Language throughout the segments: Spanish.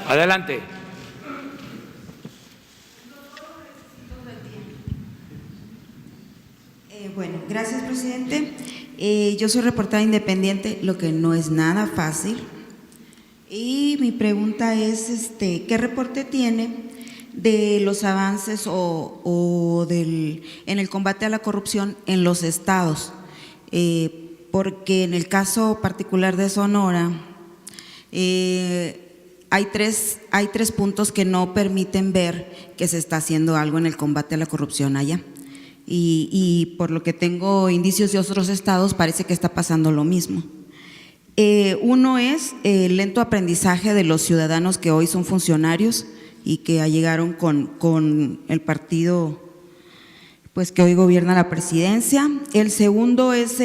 Adelante. Bueno, gracias, presidente. Yo soy reportera independiente, lo que no es nada fácil. Y mi pregunta es, ¿qué reporte tiene de los avances en el combate a la corrupción en los estados? Porque en el caso particular de Sonora, hay tres puntos que no permiten ver que se está haciendo algo en el combate a la corrupción allá. Y por lo que tengo indicios de otros estados, parece que está pasando lo mismo. Uno es el lento aprendizaje de los ciudadanos que hoy son funcionarios y que llegaron con el partido pues que hoy gobierna la presidencia. El segundo es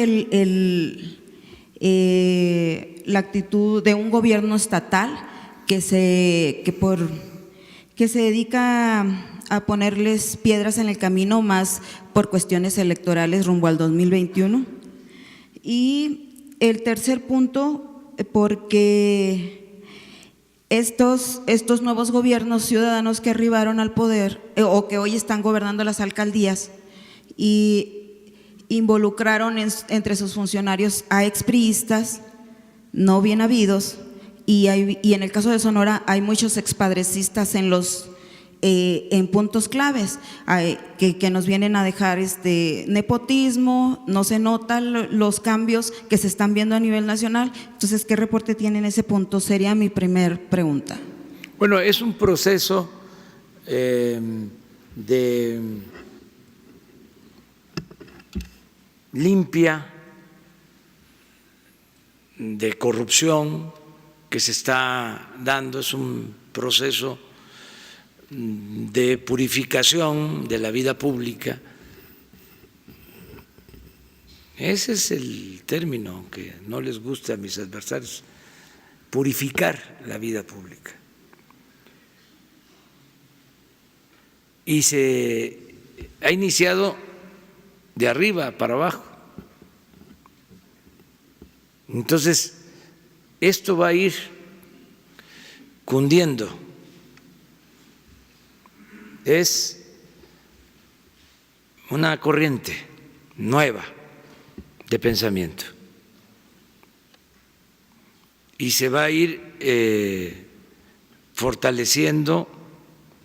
la actitud de un gobierno estatal que se dedica a ponerles piedras en el camino más por cuestiones electorales rumbo al 2021. Y el tercer punto, porque estos nuevos gobiernos ciudadanos que arribaron al poder o que hoy están gobernando las alcaldías y involucraron entre sus funcionarios a expriistas no bien habidos, y en el caso de Sonora hay muchos expadrecistas en puntos claves que nos vienen a dejar nepotismo, no se notan los cambios que se están viendo a nivel nacional. Entonces, ¿qué reporte tiene en ese punto? Sería mi primer pregunta. Bueno, es un proceso de limpia de corrupción que se está dando, es un proceso de purificación de la vida pública. Ese es el término, aunque no les guste a mis adversarios, purificar la vida pública. Y se ha iniciado de arriba para abajo. Entonces, esto va a ir cundiendo. Es una corriente nueva de pensamiento y se va a ir fortaleciendo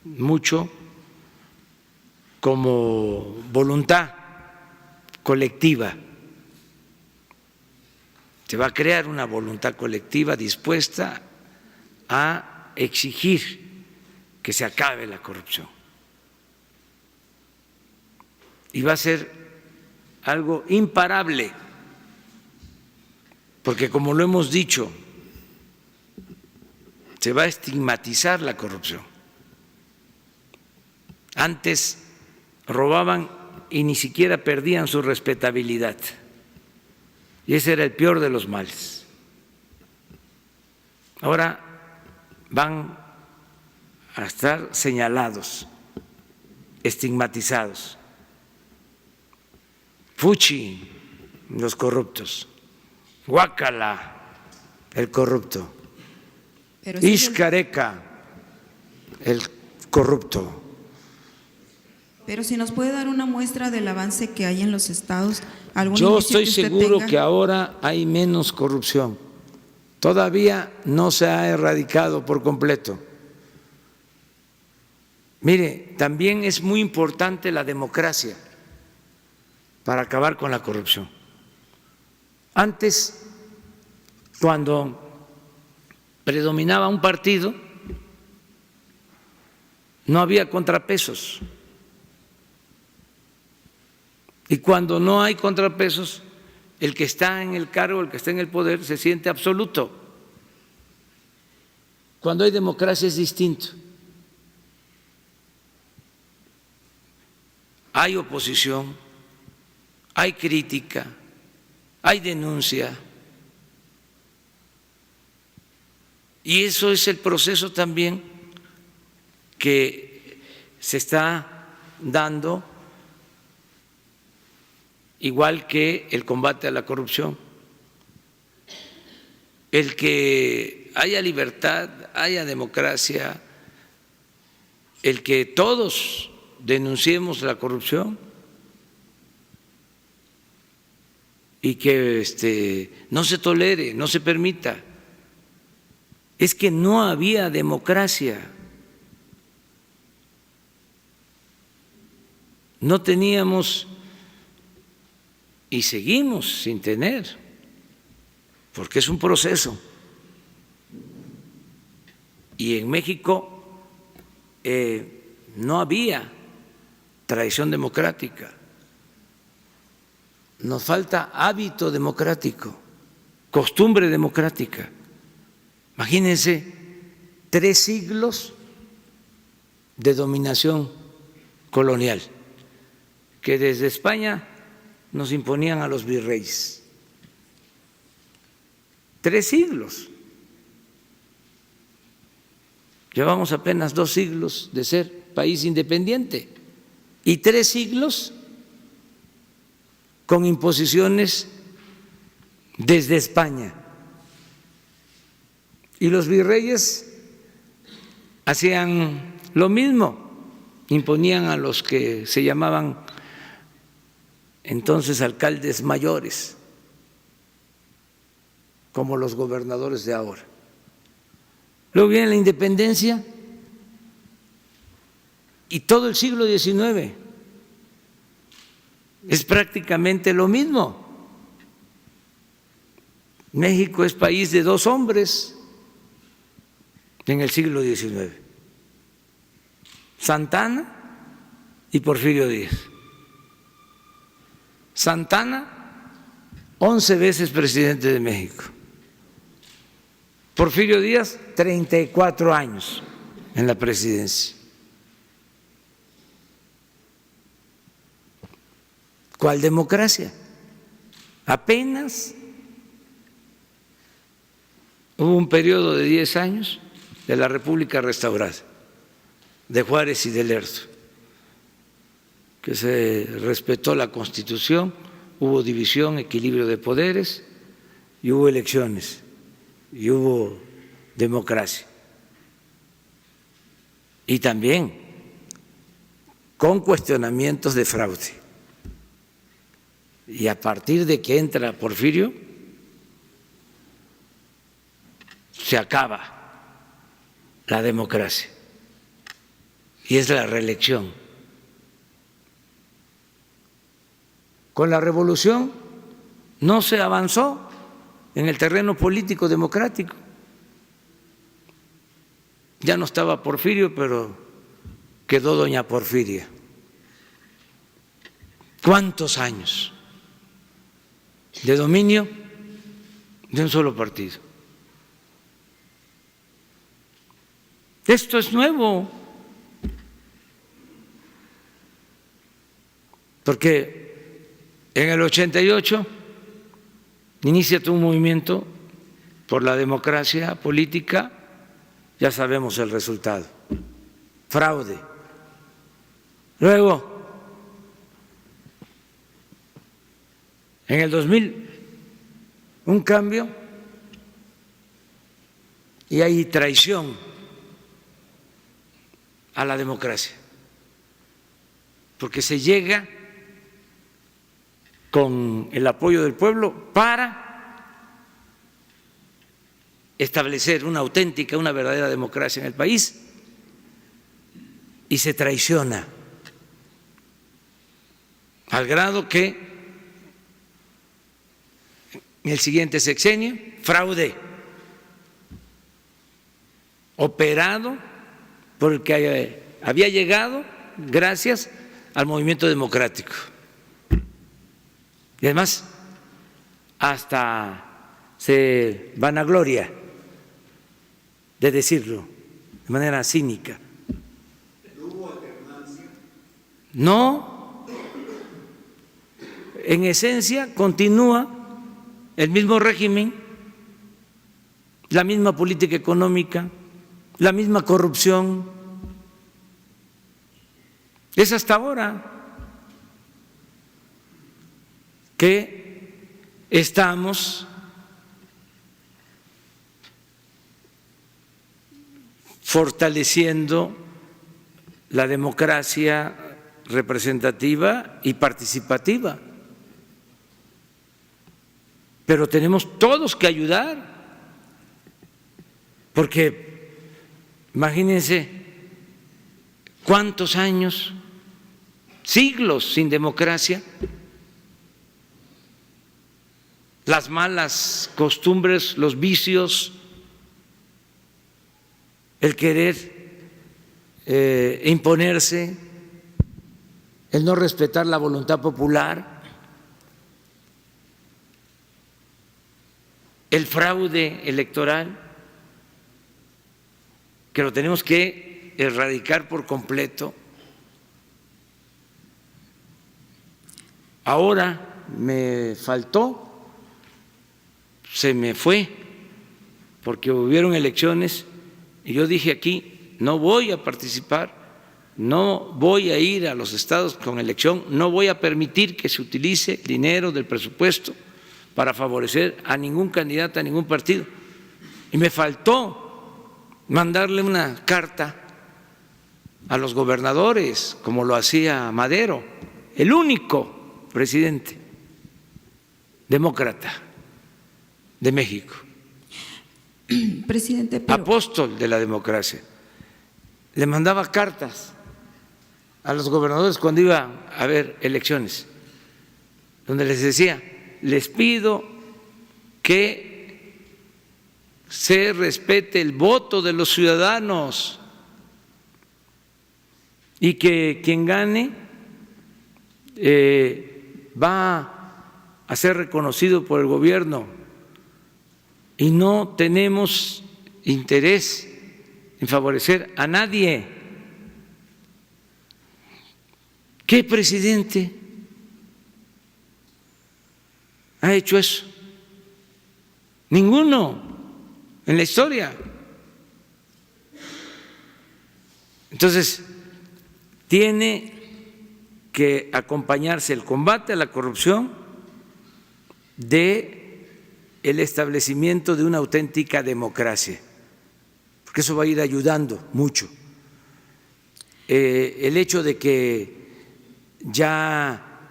mucho como voluntad colectiva. Se va a crear una voluntad colectiva dispuesta a exigir que se acabe la corrupción. Y va a ser algo imparable, porque como lo hemos dicho, se va a estigmatizar la corrupción. Antes robaban y ni siquiera perdían su respetabilidad, y ese era el peor de los males. Ahora van a estar señalados, estigmatizados. Fuchi, los corruptos. Guácala, el corrupto. Ixcareca, el corrupto. Pero si nos puede dar una muestra del avance que hay en los estados. Yo estoy seguro que ahora hay menos corrupción. Todavía no se ha erradicado por completo. Mire, también es muy importante la democracia para acabar con la corrupción. Antes, cuando predominaba un partido, no había contrapesos. Y cuando no hay contrapesos, el que está en el cargo, el que está en el poder, se siente absoluto. Cuando hay democracia es distinto. Hay oposición, hay crítica, hay denuncia. Y eso es el proceso también que se está dando, igual que el combate a la corrupción. el que haya libertad, haya democracia, el que todos denunciemos la corrupción y que no se tolere, no se permita. Es que no había democracia. No teníamos y seguimos sin tener, porque es un proceso. Y en México no había tradición democrática. Nos falta hábito democrático, costumbre democrática. Imagínense 3 siglos de dominación colonial, que desde España nos imponían a los virreyes. 3 siglos. Llevamos apenas 2 siglos de ser país independiente y 3 siglos con imposiciones desde España. Y los virreyes hacían lo mismo, imponían a los que se llamaban entonces alcaldes mayores, como los gobernadores de ahora. Luego viene la independencia y todo el siglo XIX es prácticamente lo mismo. México es país de 2 hombres en el siglo XIX, Santa Anna y Porfirio Díaz. Santa Anna, 11 veces presidente de México. Porfirio Díaz, 34 años en la presidencia. ¿Cuál democracia? Apenas hubo un periodo de 10 años de la República restaurada, de Juárez y de Lerdo, que se respetó la Constitución, hubo división, equilibrio de poderes y hubo elecciones y hubo democracia. Y también con cuestionamientos de fraude. Y a partir de que entra Porfirio, se acaba la democracia y es la reelección. Con la revolución no se avanzó en el terreno político democrático. Ya no estaba Porfirio, pero quedó doña Porfiria. ¿Cuántos años de dominio de un solo partido? Esto es nuevo, porque en el 88 inicia todo un movimiento por la democracia política, ya sabemos el resultado, fraude. Luego, en el 2000, un cambio y hay traición a la democracia, porque se llega con el apoyo del pueblo para establecer una auténtica, una verdadera democracia en el país y se traiciona al grado que en el siguiente sexenio, fraude operado por el que había llegado gracias al movimiento democrático. Y además, hasta se vanagloria de decirlo de manera cínica. ¿Hubo alternancia? No, en esencia continúa el mismo régimen, la misma política económica, la misma corrupción. Es hasta ahora que estamos fortaleciendo la democracia representativa y participativa. Pero tenemos todos que ayudar, porque imagínense cuántos años, siglos sin democracia, las malas costumbres, los vicios, el querer imponerse, el no respetar la voluntad popular, el fraude electoral, que lo tenemos que erradicar por completo. Ahora me faltó, se me fue, porque hubieron elecciones y yo dije aquí, no voy a participar, no voy a ir a los estados con elección, no voy a permitir que se utilice dinero del presupuesto para favorecer a ningún candidato, a ningún partido. Y me faltó mandarle una carta a los gobernadores, como lo hacía Madero, el único presidente demócrata de México, Presidente, apóstol de la democracia. Le mandaba cartas a los gobernadores cuando iba a haber elecciones, donde les decía, les pido que se respete el voto de los ciudadanos y que quien gane va a ser reconocido por el gobierno y no tenemos interés en favorecer a nadie. ¿Qué presidente ha hecho eso? Ninguno en la historia. Entonces, tiene que acompañarse el combate a la corrupción de el establecimiento de una auténtica democracia, porque eso va a ir ayudando mucho. El hecho de que ya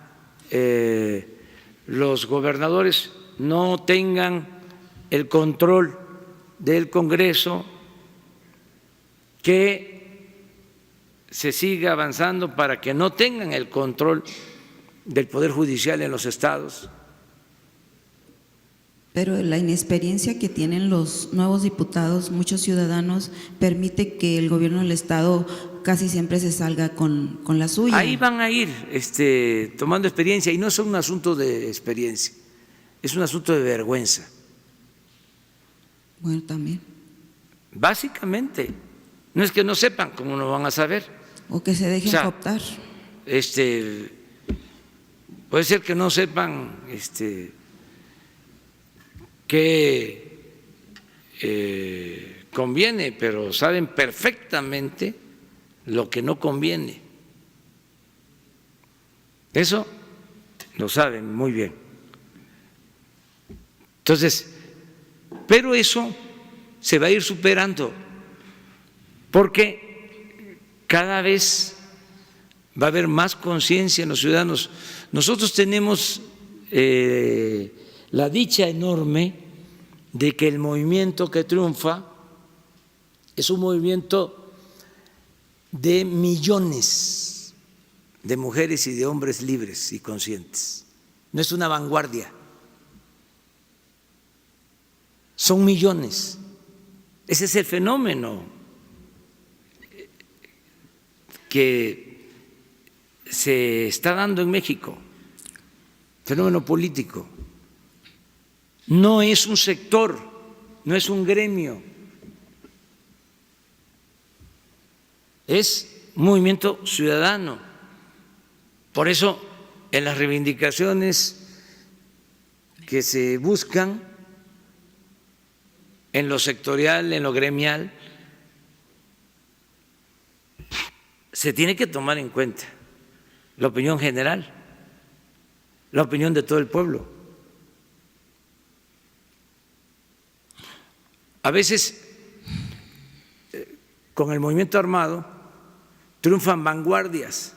los gobernadores no tengan el control del Congreso, que se siga avanzando para que no tengan el control del Poder Judicial en los estados. Pero la inexperiencia que tienen los nuevos diputados, muchos ciudadanos, permite que el gobierno del estado casi siempre se salga con la suya. Ahí van a ir tomando experiencia, y no es un asunto de experiencia, es un asunto de vergüenza. Bueno, también. Básicamente, no es que no sepan, cómo no van a saber. O que se dejen cooptar. Puede ser que no sepan qué conviene, pero saben perfectamente lo que no conviene. Eso lo saben muy bien. Entonces, pero eso se va a ir superando, porque cada vez va a haber más conciencia en los ciudadanos. Nosotros tenemos la dicha enorme de que el movimiento que triunfa es un movimiento de millones de mujeres y de hombres libres y conscientes. No es una vanguardia, son millones. Ese es el fenómeno que se está dando en México, fenómeno político. No es un sector, no es un gremio, es un movimiento ciudadano. Por eso, en las reivindicaciones que se buscan, en lo sectorial, en lo gremial, se tiene que tomar en cuenta la opinión general, la opinión de todo el pueblo. A veces con el movimiento armado triunfan vanguardias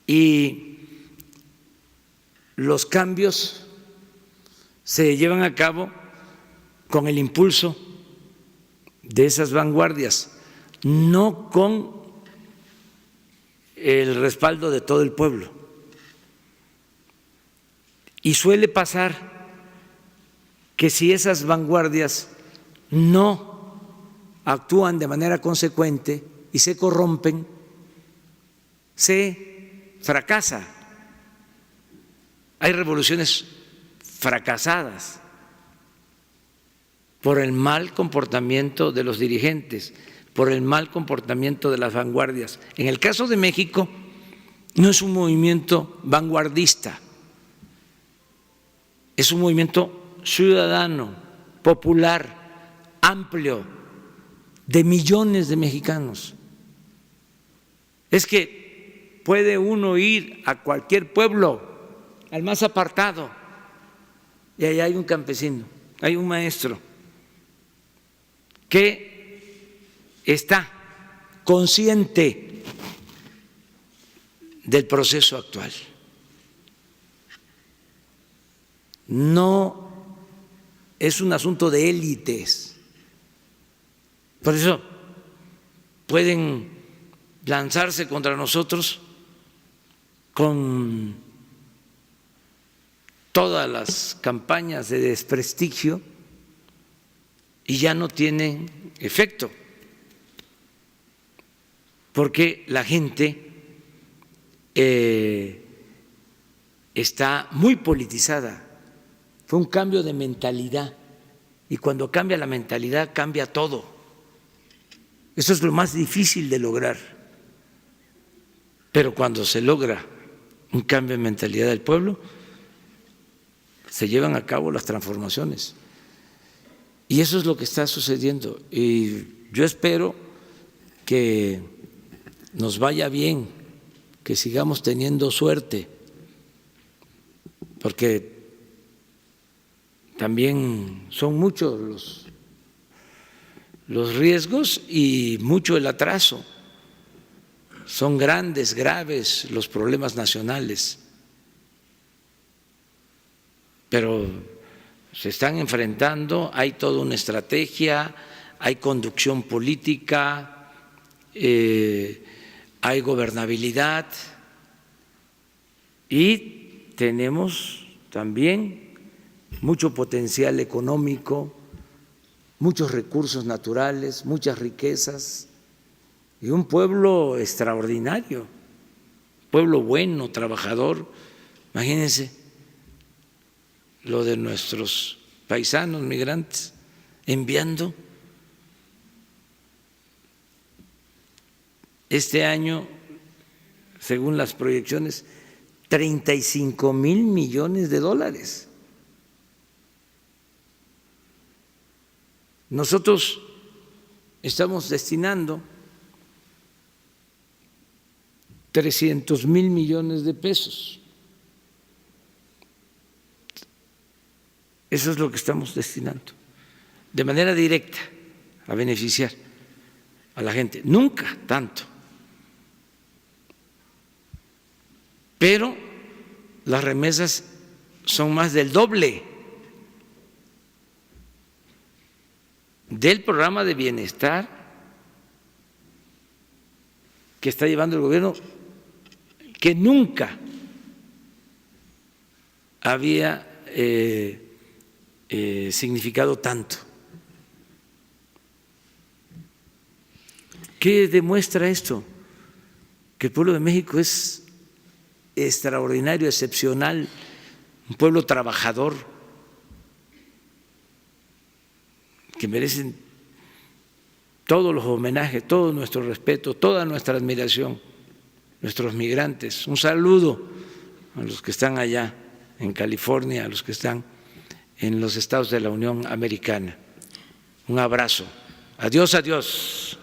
y los cambios se llevan a cabo con el impulso de esas vanguardias, no con el respaldo de todo el pueblo. Y suele pasar que si esas vanguardias no actúan de manera consecuente y se corrompen, se fracasa. Hay revoluciones fracasadas por el mal comportamiento de los dirigentes, por el mal comportamiento de las vanguardias. En el caso de México, no es un movimiento vanguardista, es un movimiento ciudadano, popular, amplio, de millones de mexicanos. Es que puede uno ir a cualquier pueblo, al más apartado, y ahí hay un campesino, hay un maestro que está consciente del proceso actual. No es un asunto de élites. Por eso pueden lanzarse contra nosotros con todas las campañas de desprestigio y ya no tienen efecto, porque la gente está muy politizada. Fue un cambio de mentalidad y cuando cambia la mentalidad cambia todo. Eso es lo más difícil de lograr, pero cuando se logra un cambio de mentalidad del pueblo, se llevan a cabo las transformaciones. Y eso es lo que está sucediendo. Y yo espero que nos vaya bien, que sigamos teniendo suerte, porque también son muchos los riesgos y mucho el atraso. Son grandes, graves los problemas nacionales, pero se están enfrentando, hay toda una estrategia, hay conducción política, hay gobernabilidad y tenemos también mucho potencial económico, muchos recursos naturales, muchas riquezas y un pueblo extraordinario, pueblo bueno, trabajador. Imagínense lo de nuestros paisanos migrantes enviando este año, según las proyecciones, 35,000 millones de dólares. Nosotros estamos destinando 300,000 millones de pesos. Eso es lo que estamos destinando, de manera directa, a beneficiar a la gente. Nunca tanto. Pero las remesas son más del doble del programa de bienestar que está llevando el gobierno, que nunca había significado tanto. ¿Qué demuestra esto? Que el pueblo de México es extraordinario, excepcional, un pueblo trabajador, que merecen todos los homenajes, todo nuestro respeto, toda nuestra admiración, nuestros migrantes. Un saludo a los que están allá en California, a los que están en los estados de la Unión Americana. Un abrazo. Adiós, adiós.